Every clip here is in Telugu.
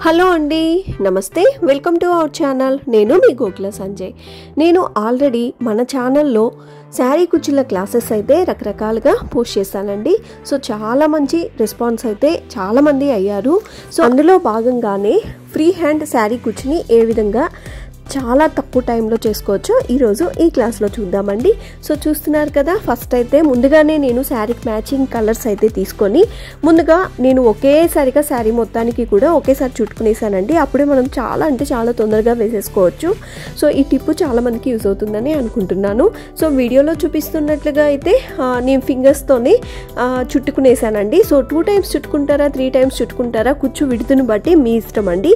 హలో అండి, నమస్తే, వెల్కమ్ టు అవర్ ఛానల్. నేను మీ గోకుల సంజయ్. నేను ఆల్రెడీ మన ఛానల్లో శారీ కుచ్చుల క్లాసెస్ అయితే రకరకాలుగా పోస్ట్ చేశానండి. సో చాలా మంచి రెస్పాన్స్ అయితే చాలామంది అయ్యారు. సో అందులో భాగంగానే ఫ్రీ హ్యాండ్ శారీ కుచ్చుని ఏ విధంగా చాలా తక్కువ టైంలో చేసుకోవచ్చో ఈరోజు ఈ క్లాస్లో చూద్దామండి. సో చూస్తున్నారు కదా, ఫస్ట్ అయితే ముందుగానే నేను శారీకి మ్యాచింగ్ కలర్స్ అయితే తీసుకొని ముందుగా నేను ఒకేసారిగా శారీ మొత్తానికి కూడా ఒకేసారి చుట్టుకునేసానండి. అప్పుడే మనం చాలా తొందరగా వేసేసుకోవచ్చు. సో ఈ టిప్పు చాలా మందికి యూజ్ అవుతుందని అనుకుంటున్నాను. సో వీడియోలో చూపిస్తున్నట్లుగా అయితే నేను ఫింగర్స్తోనే చుట్టుకునేసానండి. సో 2 టైమ్స్ చుట్టుకుంటారా 3 టైమ్స్ చుట్టుకుంటారా కుచ్చు విడుతుని బట్టి మీ ఇష్టం అండి.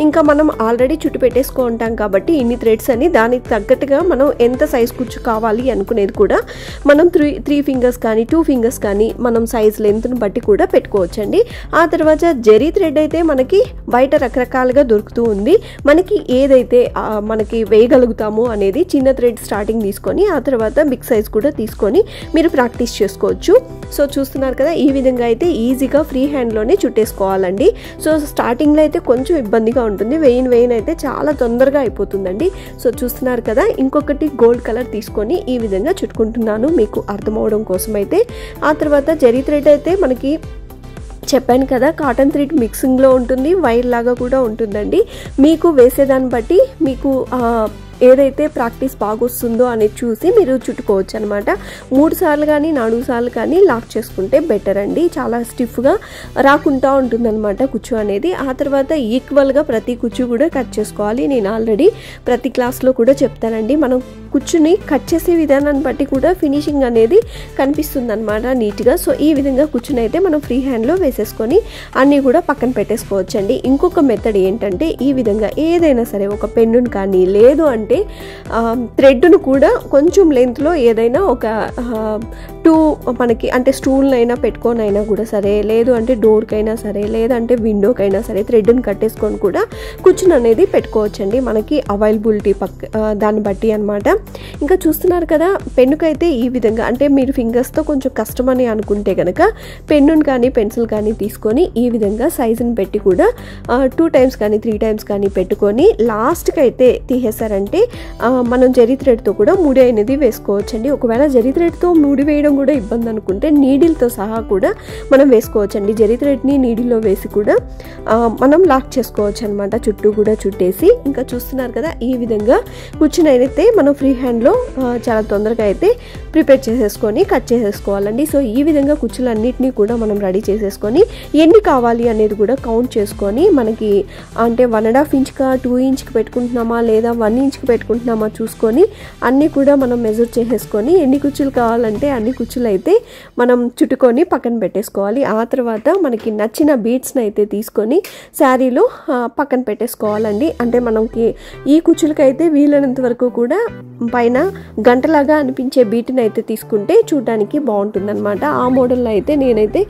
ఇంకా మనం ఆల్రెడీ చుట్టు పెట్టేసుకుంటాం కాబట్టి ఇన్ని థ్రెడ్స్ అని దానికి తగ్గట్టుగా మనం ఎంత సైజ్ కుచ్చు కావాలి అనుకునేది కూడా మనం 3 ఫింగర్స్ కానీ 2 ఫింగర్స్ కానీ మనం సైజ్ లెంత్ని బట్టి కూడా పెట్టుకోవచ్చండి. ఆ తర్వాత జరీ థ్రెడ్ అయితే మనకి బయట రకరకాలుగా దొరుకుతూ ఉంది. మనకి ఏదైతే మనకి వేయగలుగుతామో అనేది చిన్న థ్రెడ్ స్టార్టింగ్ తీసుకొని ఆ తర్వాత బిగ్ సైజ్ కూడా తీసుకొని మీరు ప్రాక్టీస్ చేసుకోవచ్చు. సో చూస్తున్నారు కదా, ఈ విధంగా అయితే ఈజీగా ఫ్రీ హ్యాండ్లోనే చుట్టేసుకోవాలండి. సో స్టార్టింగ్లో అయితే కొంచెం ఇబ్బందిగా ఉంటుంది, వేయిన్ అయితే చాలా తొందరగా అయిపోతుందండి. సో చూస్తున్నారు కదా, ఇంకొకటి గోల్డ్ కలర్ తీసుకొని ఈ విధంగా చుట్టుకుంటున్నాను మీకు అర్థమవడం కోసం అయితే. ఆ తర్వాత జరీ థ్రెడ్ అయితే మనకి చెప్పాను కదా, కాటన్ థ్రెడ్ మిక్సింగ్లో ఉంటుంది, వైర్ లాగా కూడా ఉంటుందండి. మీకు వేసేదాన్ని బట్టి మీకు ఏదైతే ప్రాక్టీస్ బాగా వస్తుందో అనేది చూసి మీరు చుట్టుకోవచ్చు అనమాట. 3 సార్లు కానీ 4 సార్లు కానీ లాక్ చేసుకుంటే బెటర్ అండి. చాలా స్టిఫ్గా రాకుండా ఉంటుందన్నమాట కుచ్చు అనేది. ఆ తర్వాత ఈక్వల్గా ప్రతి కుచ్చు కూడా కట్ చేసుకోవాలి. నేను ఆల్రెడీ ప్రతి క్లాస్లో కూడా చెప్తానండి. మనం కుచ్చుని కట్ చేసే విధానాన్ని బట్టి కూడా ఫినిషింగ్ అనేది కనిపిస్తుంది అనమాట నీట్గా. సో ఈ విధంగా కుచ్చుని అయితే మనం ఫ్రీ హ్యాండ్లో వేసేసుకొని అన్నీ కూడా పక్కన పెట్టేసుకోవచ్చండి. ఇంకొక మెథడ్ ఏంటంటే, ఈ విధంగా ఏదైనా సరే ఒక పెన్నును కానీ లేదు అంటే థ్రెడ్ను కూడా కొంచెం లెంత్లో ఏదైనా ఒక 2 మనకి అంటే స్టూల్నైనా పెట్టుకొనైనా కూడా సరే, లేదు అంటే డోర్కైనా సరే, లేదంటే విండోకైనా సరే థ్రెడ్ని కట్టేసుకొని కూడా కుచ్చుని అనేది పెట్టుకోవచ్చండి, మనకి అవైలబిలిటీ దాన్ని బట్టి అనమాట. ఇంకా చూస్తున్నారు కదా, పెన్నుకైతే ఈ విధంగా అంటే మీరు ఫింగర్స్తో కొంచెం కష్టం అని అనుకుంటే కనుక పెన్నుని కానీ పెన్సిల్ కానీ తీసుకొని ఈ విధంగా సైజుని పెట్టి కూడా 2 టైమ్స్ కానీ 3 టైమ్స్ కానీ పెట్టుకొని లాస్ట్కి అయితే తీసేసారంటే మనం జరీ థ్రెడ్తో కూడా ముడి అనేది వేసుకోవచ్చండి. ఒకవేళ జరీ థ్రెడ్తో ముడి వేయడం కూడా ఇబ్బంది అనుకుంటే నీడిల్తో సహా కూడా మనం వేసుకోవచ్చండి. జరీ థ్రెడ్ని నీడిల్లో వేసి కూడా మనం లాక్ చేసుకోవచ్చు అనమాట, చుట్టూ కూడా చుట్టేసి. ఇంకా చూస్తున్నారు కదా, ఈ విధంగా కుచ్చుని అయితే మనం ఫ్రీ హ్యాండ్లో చాలా తొందరగా అయితే ప్రిపేర్ చేసేసుకొని కట్ చేసేసుకోవాలండి. సో ఈ విధంగా కుచ్చులన్నిటినీ కూడా మనం రెడీ చేసేసుకొని ఎన్ని కావాలి అనేది కూడా కౌంట్ చేసుకొని మనకి అంటే 1.5 ఇంచ్కా 2 ఇంచ్కి పెట్టుకుంటున్నామా లేదా 1 ఇంచ్కి పెట్టుకుంటున్నామా చూసుకొని అన్నీ కూడా మనం మెజర్ చేసేసుకొని ఎన్ని కుచ్చులు కావాలంటే అన్ని కుచ్చులు అయితే మనం చుట్టుకొని పక్కన పెట్టేసుకోవాలి. ఆ తర్వాత మనకి నచ్చిన బీడ్స్ని అయితే తీసుకొని శారీలో పక్కన పెట్టేసుకోవాలండి. అంటే మనకి ఈ కుచ్చులకైతే వీలైనంత వరకు కూడా పైన గంటలాగా అనిపించే బీట్ని అయితే తీసుకుంటే చూడడానికి బాగుంటుందన్నమాట. ఆ మోడల్లో అయితే నేనైతే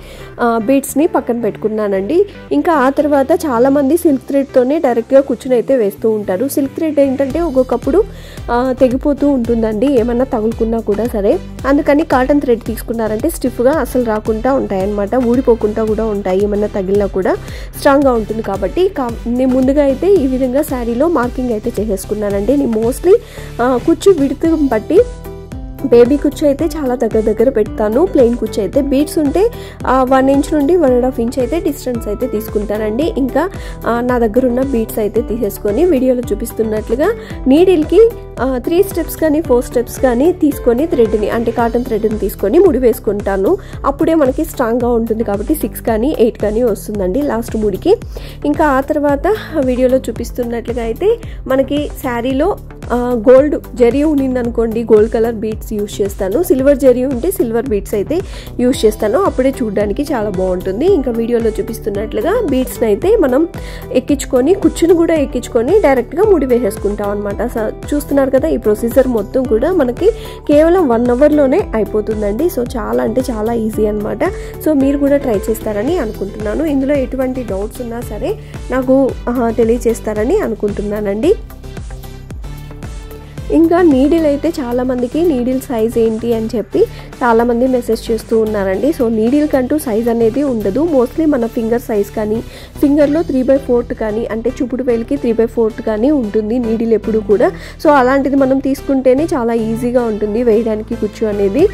బీడ్స్ని పక్కన పెట్టుకున్నానండి. ఇంకా ఆ తర్వాత చాలామంది సిల్క్ థ్రెడ్తోనే డైరెక్ట్గా కుచ్చుని అయితే వేస్తూ ఉంటారు. సిల్క్ థ్రెడ్ ఏంటంటే ఒక్కొక్కప్పుడు తెగిపోతూ ఉంటుందండి, ఏమన్నా తగులుకున్నా కూడా సరే. అందుకని కాటన్ థ్రెడ్ తీసుకున్నారంటే స్టిఫ్గా అసలు రాకుండా ఉంటాయన్నమాట, ఊడిపోకుండా కూడా ఉంటాయి, ఏమన్నా తగిలినా కూడా స్ట్రాంగ్గా ఉంటుంది. కాబట్టి నేను ముందుగా అయితే ఈ విధంగా శారీలో మార్కింగ్ అయితే చేసేసుకున్నానండి. నేను మోస్ట్లీ కుచ్చు విడుతు బట్టి బేబీ కుచ్చు అయితే చాలా దగ్గర పెడతాను, ప్లెయిన్ కుచ్చు అయితే బీడ్స్ ఉంటే 1 ఇంచ్ నుండి 1.5 ఇంచ్ అయితే డిస్టెన్స్ అయితే తీసుకుంటానండి. ఇంకా నా దగ్గర ఉన్న బీడ్స్ అయితే తీసేసుకొని వీడియోలో చూపిస్తున్నట్లుగా నీడిల్కి 3 స్టెప్స్ కానీ 4 స్టెప్స్ కానీ తీసుకొని థ్రెడ్ని అంటే కాటన్ థ్రెడ్ని తీసుకొని ముడి వేసుకుంటాను. అప్పుడే మనకి స్ట్రాంగ్గా ఉంటుంది కాబట్టి 6 కానీ 8 కానీ వస్తుందండి లాస్ట్ ముడికి. ఇంకా ఆ తర్వాత వీడియోలో చూపిస్తున్నట్లుగా అయితే మనకి శారీలో గోల్డ్ జరీ ఉన్నిందనుకోండి, గోల్డ్ కలర్ బీడ్స్ యూజ్ చేస్తాను. సిల్వర్ జరీ ఉంటే సిల్వర్ బీడ్స్ అయితే యూజ్ చేస్తాను, అప్పుడే చూడడానికి చాలా బాగుంటుంది. ఇంకా వీడియోలో చూపిస్తున్నట్లుగా బీడ్స్ని అయితే మనం ఎక్కించుకొని కుచ్చును కూడా ఎక్కించుకొని డైరెక్ట్గా ముడి వేసేసుకుంటాం అనమాట. చూస్తున్నారు కదా, ఈ ప్రొసీజర్ మొత్తం కూడా మనకి కేవలం 1 అవర్లోనే అయిపోతుందండి. సో చాలా అంటే చాలా ఈజీ అనమాట. సో మీరు కూడా ట్రై చేస్తారని అనుకుంటున్నాను. ఇందులో ఎటువంటి డౌట్స్ ఉన్నా సరే నాకు తెలియచేస్తారని అనుకుంటున్నానండి. ఇంకా నీడిల్ అయితే చాలామందికి నీడిల్ సైజ్ ఏంటి అని చెప్పి చాలామంది మెసేజ్ చేస్తూ ఉన్నారండి. సో నీడిల్ కంటూ సైజ్ అనేది ఉండదు. మోస్ట్లీ మన ఫింగర్ సైజ్ కానీ ఫింగర్లో 3/4 కానీ అంటే చూపుడు వేలికి 3/4 కానీ ఉంటుంది నీడిల్ ఎప్పుడు కూడా. సో అలాంటిది మనం తీసుకుంటేనే చాలా ఈజీగా ఉంటుంది వేయడానికి కుచ్చు అనేది.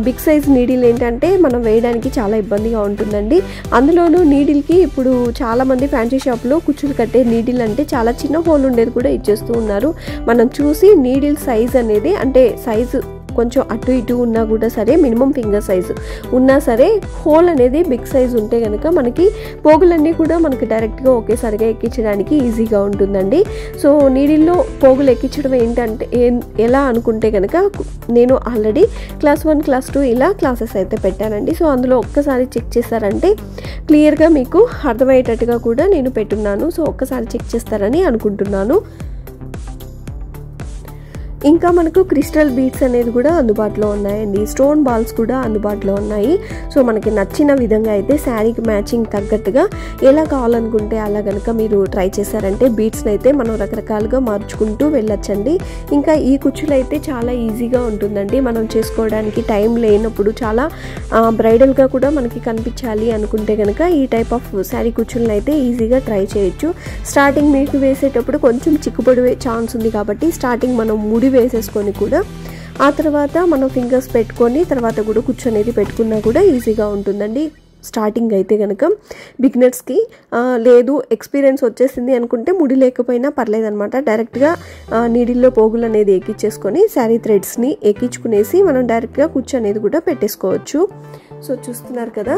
బిగ్ సైజ్ నీడిల్ ఏంటంటే మనం వేయడానికి చాలా ఇబ్బందిగా ఉంటుందండి. అందులోనూ నీడిల్కి ఇప్పుడు చాలామంది ఫ్యాన్సీ షాప్లో కుచ్చులు కట్టే నీడిల్ అంటే చాలా చిన్న హోల్ ఉండేది కూడా ఇచ్చేస్తూ ఉన్నారు. మనం చూసి నీడిల్ సైజ్ అనేది అంటే సైజు కొంచెం అటు ఇటు ఉన్నా కూడా సరే మినిమం ఫింగర్ సైజు ఉన్నా సరే హోల్ అనేది బిగ్ సైజ్ ఉంటే కనుక మనకి పోగులన్నీ కూడా మనకి డైరెక్ట్గా ఒకేసారిగా ఎక్కించడానికి ఈజీగా ఉంటుందండి. సో నీడిల్లో పోగులు ఎక్కించడం ఏంటంటే ఎలా అనుకుంటే కనుక నేను ఆల్రెడీ క్లాస్ 1 క్లాస్ 2 ఇలా క్లాసెస్ అయితే పెట్టానండి. సో అందులో ఒక్కసారి చెక్ చేస్తారంటే క్లియర్గా మీకు అర్థమయ్యేటట్టుగా కూడా నేను పెట్టున్నాను. సో ఒక్కసారి చెక్ చేస్తారని అనుకుంటున్నాను. ఇంకా మనకు క్రిస్టల్ బీడ్స్ అనేది కూడా అందుబాటులో ఉన్నాయండి. స్టోన్ బాల్స్ కూడా అందుబాటులో ఉన్నాయి. సో మనకి నచ్చిన విధంగా అయితే శారీకి మ్యాచింగ్ తగ్గట్టుగా ఎలా కావాలనుకుంటే అలా కనుక మీరు ట్రై చేశారంటే బీడ్స్ని అయితే మనం రకరకాలుగా మార్చుకుంటూ వెళ్ళొచ్చండి. ఇంకా ఈ కుచ్చులు అయితే చాలా ఈజీగా ఉంటుందండి. మనం చేసుకోవడానికి టైం లేనప్పుడు చాలా బ్రైడల్గా కూడా మనకి కనిపించాలి అనుకుంటే కనుక ఈ టైప్ ఆఫ్ శారీ కుచ్చులను అయితే ఈజీగా ట్రై చేయొచ్చు. స్టార్టింగ్ మీకు వేసేటప్పుడు కొంచెం చిక్కుపడే ఛాన్స్ ఉంది కాబట్టి స్టార్టింగ్ మనం ముడి వేసేసుకొని కూడా ఆ తర్వాత మనం ఫింగర్స్ పెట్టుకొని తర్వాత కూడా కుచ్చు అనేది పెట్టుకున్నా కూడా ఈజీగా ఉంటుందండి. స్టార్టింగ్ అయితే కనుక బిగినర్స్కి లేదు ఎక్స్పీరియన్స్ వచ్చేసింది అనుకుంటే ముడి లేకపోయినా పర్లేదనమాట. డైరెక్ట్గా నీడిల్లో పోగులు అనేది ఎక్కించేసుకొని శారీ థ్రెడ్స్ని ఎక్కించుకునేసి మనం డైరెక్ట్గా కుచ్చు అనేది కూడా పెట్టేసుకోవచ్చు. సో చూస్తున్నారు కదా,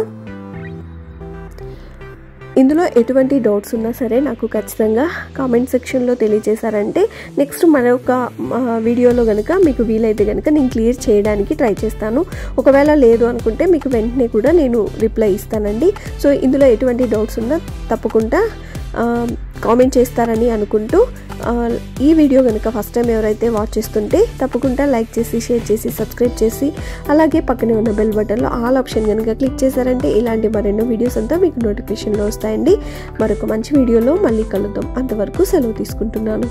ఇందులో ఎటువంటి డౌట్స్ ఉన్నా సరే నాకు ఖచ్చితంగా కామెంట్ సెక్షన్లో తెలియజేశారంటే నెక్స్ట్ మరొక వీడియోలో కనుక మీకు వీలైతే కనుక నేను క్లియర్ చేయడానికి ట్రై చేస్తాను. ఒకవేళ లేదు అనుకుంటే మీకు వెంటనే కూడా నేను రిప్లై ఇస్తానండి. సో ఇందులో ఎటువంటి డౌట్స్ ఉన్నా తప్పకుండా కామెంట్ చేస్తారని అనుకుంటూ ఈ వీడియో కనుక ఫస్ట్ టైం ఎవరైతే వాచ్ చేస్తుంటే తప్పకుండా లైక్ చేసి షేర్ చేసి సబ్స్క్రైబ్ చేసి అలాగే పక్కనే ఉన్న బెల్ బటన్లో ఆల్ ఆప్షన్ కనుక క్లిక్ చేశారంటే ఇలాంటి మరెన్నో వీడియోస్ అంతా మీకు నోటిఫికేషన్లో వస్తాయండి. మరొక మంచి వీడియోలో మళ్ళీ కలుద్దాం. అంతవరకు సెలవు తీసుకుంటున్నాను.